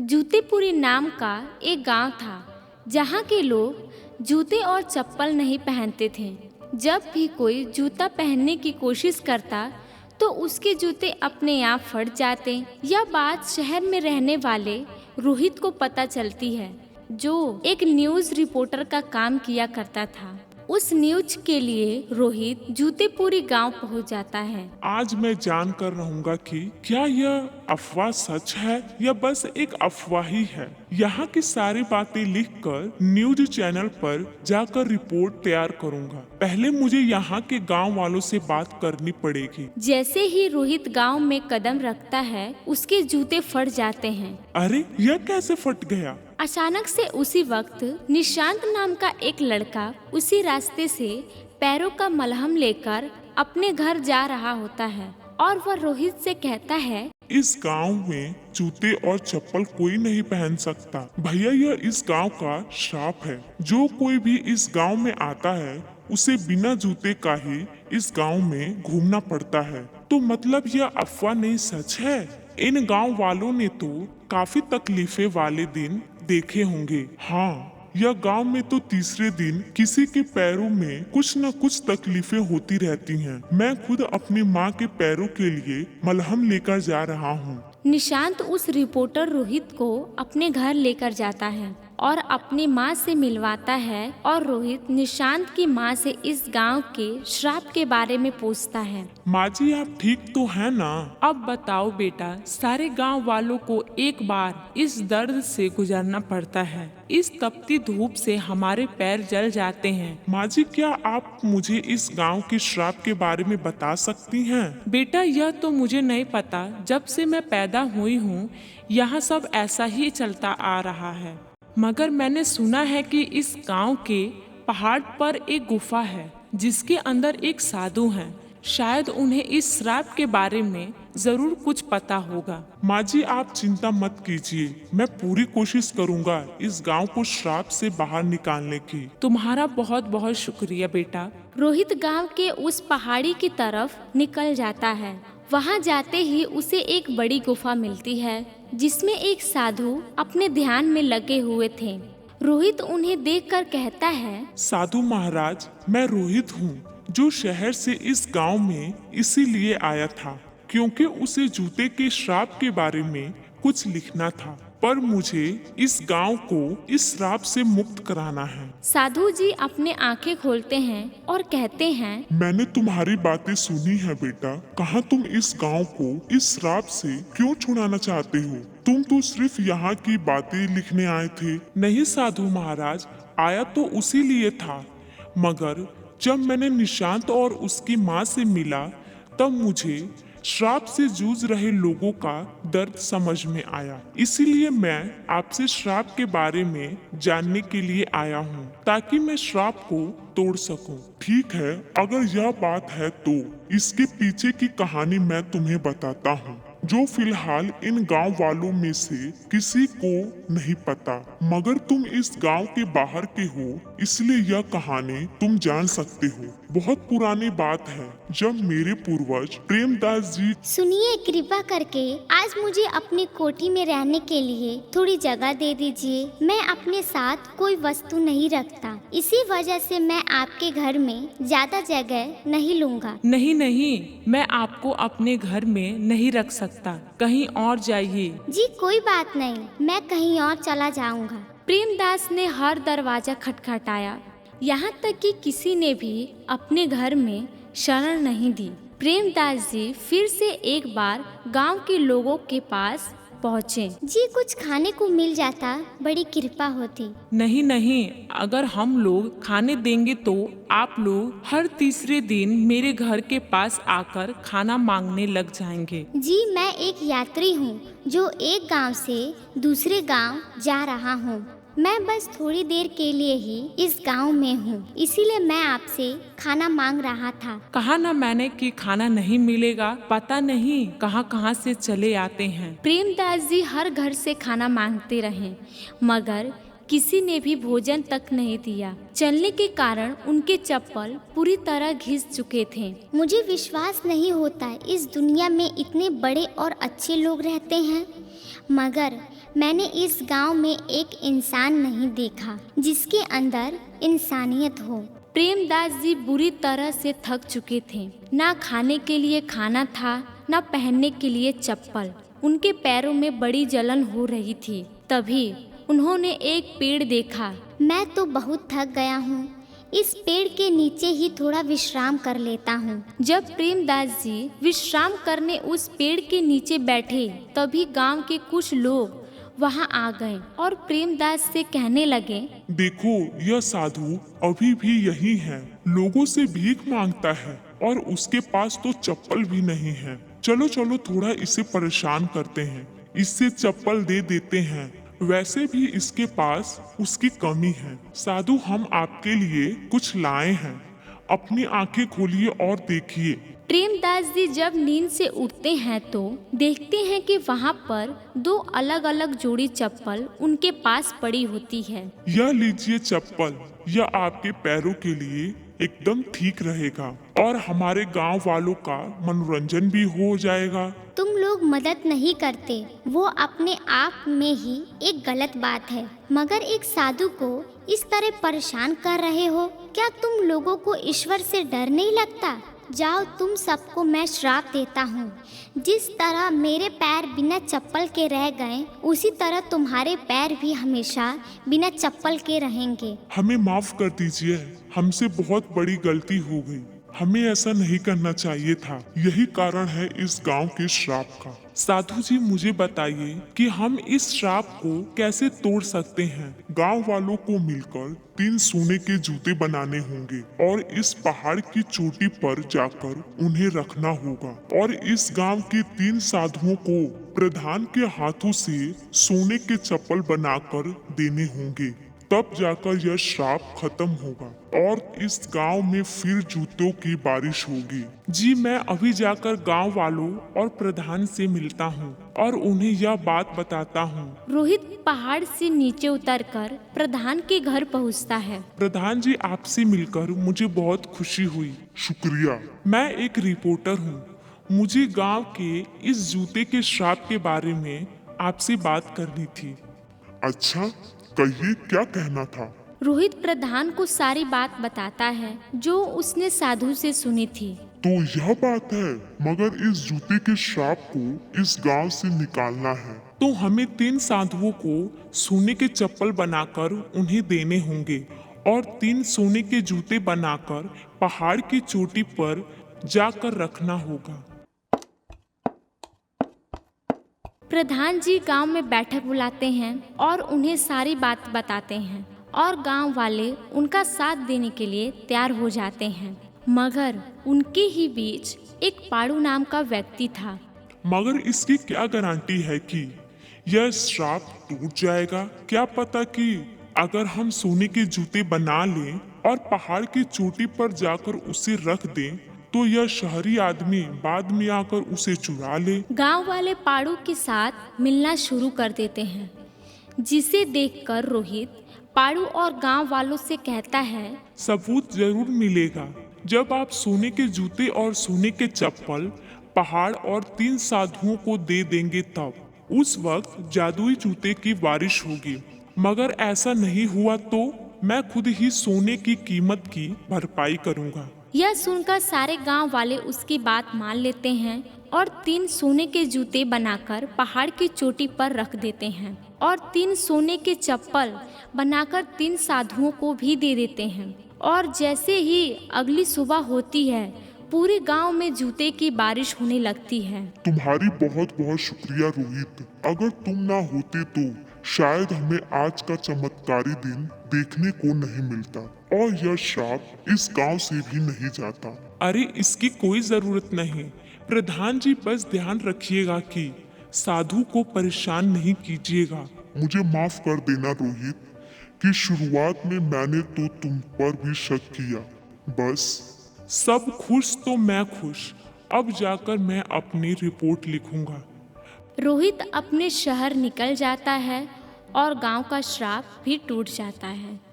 जूतेपुरी नाम का एक गांव था जहां के लोग जूते और चप्पल नहीं पहनते थे। जब भी कोई जूता पहनने की कोशिश करता तो उसके जूते अपने आप फट जाते। यह बात शहर में रहने वाले रोहित को पता चलती है, जो एक न्यूज़ रिपोर्टर का काम किया करता था। उस न्यूज़ के लिए रोहित जूतेपुरी गांव पहुंच जाता है। आज मैं जान कर रहूंगा कि क्या यह अफवाह सच है या बस एक अफवाह ही है। यहाँ की सारी बातें लिखकर न्यूज चैनल पर जाकर रिपोर्ट तैयार करूंगा। पहले मुझे यहाँ के गांव वालों से बात करनी पड़ेगी। जैसे ही रोहित गांव में कदम रखता है, उसके जूते फट जाते हैं। अरे यह कैसे फट गया? अचानक से उसी वक्त निशांत नाम का एक लड़का उसी रास्ते से पैरों का मलहम लेकर अपने घर जा रहा होता है और वह रोहित से कहता है, इस गांव में जूते और चप्पल कोई नहीं पहन सकता। भैया यह इस गांव का श्राप है। जो कोई भी इस गांव में आता है उसे बिना जूते का ही इस गांव में घूमना पड़ता है। तो मतलब यह अफवाह नहीं, सच है। इन गांव वालों ने तो काफी तकलीफे वाले दिन देखे होंगे। हाँ, यह गांव में तो तीसरे दिन किसी के पैरों में कुछ न कुछ तकलीफें होती रहती हैं। मैं खुद अपनी माँ के पैरों के लिए मलहम लेकर जा रहा हूँ। निशांत उस रिपोर्टर रोहित को अपने घर लेकर जाता है और अपनी माँ से मिलवाता है और रोहित निशांत की माँ से इस गांव के श्राप के बारे में पूछता है। माँ जी आप ठीक तो है ना? अब बताओ बेटा, सारे गांव वालों को एक बार इस दर्द से गुजरना पड़ता है। इस तपती धूप से हमारे पैर जल जाते हैं। माँ जी क्या आप मुझे इस गांव के श्राप के बारे में बता सकती हैं? बेटा यह तो मुझे नहीं पता। जब से मैं पैदा हुई हूँ यहाँ सब ऐसा ही चलता आ रहा है, मगर मैंने सुना है कि इस गांव के पहाड़ पर एक गुफा है जिसके अंदर एक साधु है। शायद उन्हें इस श्राप के बारे में जरूर कुछ पता होगा। माँ जी आप चिंता मत कीजिए, मैं पूरी कोशिश करूँगा इस गांव को श्राप से बाहर निकालने की। तुम्हारा बहुत बहुत शुक्रिया बेटा। रोहित गांव के उस पहाड़ी की तरफ निकल जाता है। वहां जाते ही उसे एक बड़ी गुफा मिलती है जिसमें एक साधु अपने ध्यान में लगे हुए थे। रोहित उन्हें देखकर कहता है, साधु महाराज मैं रोहित हूँ जो शहर से इस गांव में इसीलिए आया था क्योंकि उसे जूते के श्राप के बारे में कुछ लिखना था, पर मुझे इस गांव को इस श्राप से मुक्त कराना है। साधु जी अपने आंखें खोलते हैं और कहते हैं, मैंने तुम्हारी बातें सुनी है बेटा। कहाँ तुम इस गांव को इस श्राप से क्यों छुड़ाना चाहते हो? तुम तो सिर्फ यहाँ की बातें लिखने आए थे। नहीं साधु महाराज, आया तो उसी लिए था, मगर जब मैंने निशांत और उसकी माँ से मिला तब मुझे श्राप से जूझ रहे लोगों का दर्द समझ में आया। इसीलिए मैं आपसे श्राप के बारे में जानने के लिए आया हूँ ताकि मैं श्राप को तोड़ सकूं। ठीक है, अगर यह बात है तो इसके पीछे की कहानी मैं तुम्हें बताता हूँ जो फिलहाल इन गांव वालों में से किसी को नहीं पता, मगर तुम इस गांव के बाहर के हो इसलिए यह कहानी तुम जान सकते हो। बहुत पुरानी बात है जब मेरे पूर्वज प्रेमदास जी। सुनिए, कृपा करके आज मुझे अपनी कोठी में रहने के लिए थोड़ी जगह दे दीजिए। मैं अपने साथ कोई वस्तु नहीं रखता, इसी वजह से मैं आपके घर में ज्यादा जगह नहीं लूँगा। नहीं नहीं, मैं आपको अपने घर में नहीं रख सकता, कहीं और जाइए। जी कोई बात नहीं, मैं कहीं और चला जाऊँगा। प्रेमदास ने हर दरवाजा खटखटाया, यहाँ तक कि किसी ने भी अपने घर में शरण नहीं दी। प्रेमदास जी फिर से एक बार गांव के लोगों के पास पहुँचे। जी कुछ खाने को मिल जाता बड़ी कृपा होती। नहीं नहीं, अगर हम लोग खाने देंगे तो आप लोग हर तीसरे दिन मेरे घर के पास आकर खाना मांगने लग जाएंगे। जी मैं एक यात्री हूँ जो एक गांव से दूसरे गांव जा रहा हूँ। मैं बस थोड़ी देर के लिए ही इस गांव में हूँ, इसीलिए मैं आपसे खाना मांग रहा था। कहा ना मैंने कि खाना नहीं मिलेगा। पता नहीं कहाँ कहाँ से चले आते हैं। प्रेमदास जी हर घर से खाना मांगते रहे, मगर किसी ने भी भोजन तक नहीं दिया। चलने के कारण उनके चप्पल पूरी तरह घिस चुके थे। मुझे विश्वास नहीं होता इस दुनिया में इतने बड़े और अच्छे लोग रहते हैं, मगर मैंने इस गांव में एक इंसान नहीं देखा जिसके अंदर इंसानियत हो। प्रेमदास जी बुरी तरह से थक चुके थे। ना खाने के लिए खाना था, ना पहनने के लिए चप्पल। उनके पैरों में बड़ी जलन हो रही थी। तभी उन्होंने एक पेड़ देखा। मैं तो बहुत थक गया हूँ, इस पेड़ के नीचे ही थोड़ा विश्राम कर लेता हूँ। जब प्रेमदास जी विश्राम करने उस पेड़ के नीचे बैठे, तभी गांव के कुछ लोग वहां आ गए और प्रेमदास से कहने लगे, देखो यह साधु अभी भी यही है, लोगों से भीख मांगता है और उसके पास तो चप्पल भी नहीं है। चलो चलो थोड़ा इसे परेशान करते हैं, इससे चप्पल दे देते हैं। वैसे भी इसके पास उसकी कमी है। साधु हम आपके लिए कुछ लाए हैं, अपनी आंखें खोलिए और देखिए। प्रेमदास जी जब नींद से उठते हैं तो देखते हैं कि वहाँ पर दो अलग अलग जोड़ी चप्पल उनके पास पड़ी होती है। यह लीजिए चप्पल, यह आपके पैरों के लिए एकदम ठीक रहेगा और हमारे गांव वालों का मनोरंजन भी हो जाएगा। तुम लोग मदद नहीं करते, वो अपने आप में ही एक गलत बात है, मगर एक साधु को इस तरह परेशान कर रहे हो। क्या तुम लोगों को ईश्वर से डर नहीं लगता? जाओ, तुम सबको मैं श्राप देता हूँ। जिस तरह मेरे पैर बिना चप्पल के रह गए, उसी तरह तुम्हारे पैर भी हमेशा बिना चप्पल के रहेंगे। हमें माफ कर दीजिए, हमसे बहुत बड़ी गलती हो गई। हमें ऐसा नहीं करना चाहिए था। यही कारण है इस गांव के श्राप का। साधु जी मुझे बताइए कि हम इस श्राप को कैसे तोड़ सकते हैं। गांव वालों को मिलकर 3 सोने के जूते बनाने होंगे और इस पहाड़ की चोटी पर जाकर उन्हें रखना होगा और इस गांव के 3 साधुओं को प्रधान के हाथों से सोने के चप्पल बनाकर देने होंगे। तब जाकर यह श्राप खत्म होगा और इस गांव में फिर जूतों की बारिश होगी। जी मैं अभी जाकर गांव वालों और प्रधान से मिलता हूँ और उन्हें यह बात बताता हूँ। रोहित पहाड़ से नीचे उतरकर प्रधान के घर पहुँचता है। प्रधान जी आपसे मिलकर मुझे बहुत खुशी हुई। शुक्रिया। मैं एक रिपोर्टर हूँ, मुझे गांव के इस जूते के श्राप के बारे में आपसे बात करनी थी। अच्छा, कहिए क्या कहना था। रोहित प्रधान को सारी बात बताता है जो उसने साधु से सुनी थी। तो यह बात है, मगर इस जूते के श्राप को इस गांव से निकालना है। तो हमें 3 साधुओं को सोने के चप्पल बनाकर उन्हें देने होंगे और 3 सोने के जूते बनाकर पहाड़ की चोटी पर जाकर रखना होगा। प्रधान जी गांव में बैठक बुलाते हैं और उन्हें सारी बात बताते हैं और गांव वाले उनका साथ देने के लिए तैयार हो जाते हैं। मगर उनके ही बीच एक पाड़ू नाम का व्यक्ति था। मगर इसकी क्या गारंटी है कि यह श्राप टूट जाएगा? क्या पता कि अगर हम सोने के जूते बना लें और पहाड़ की चोटी पर जाकर उसे रख दें तो यह शहरी आदमी बाद में आकर उसे चुरा ले। गांव वाले पाड़ू के साथ मिलना शुरू कर देते हैं, जिसे देखकर रोहित पाड़ू और गांव वालों से कहता है, सबूत जरूर मिलेगा। जब आप सोने के जूते और सोने के चप्पल पहाड़ और 3 साधुओं को दे देंगे तब उस वक्त जादुई जूते की बारिश होगी। मगर ऐसा नहीं हुआ तो मैं खुद ही सोने की कीमत की भरपाई करूंगा। यह सुनकर सारे गांव वाले उसकी बात मान लेते हैं और 3 सोने के जूते बनाकर पहाड़ की चोटी पर रख देते हैं और 3 सोने के चप्पल बनाकर 3 साधुओं को भी दे देते हैं। और जैसे ही अगली सुबह होती है, पूरे गांव में जूते की बारिश होने लगती है। तुम्हारी बहुत बहुत शुक्रिया रोहित। अगर तुम ना होते तो शायद हमें आज का चमत्कारी दिन देखने को नहीं मिलता और यह श्राप इस गांव से भी नहीं जाता। अरे इसकी कोई जरूरत नहीं। प्रधान जी बस ध्यान रखिएगा कि साधु को परेशान नहीं कीजिएगा। मुझे माफ कर देना रोहित कि शुरुआत में मैंने तो तुम पर भी शक किया। बस सब खुश तो मैं खुश। अब जाकर मैं अपनी रिपोर्ट लिखूंगा। रोहित अपने शहर निकल जाता है और गांव का श्राप भी टूट जाता है।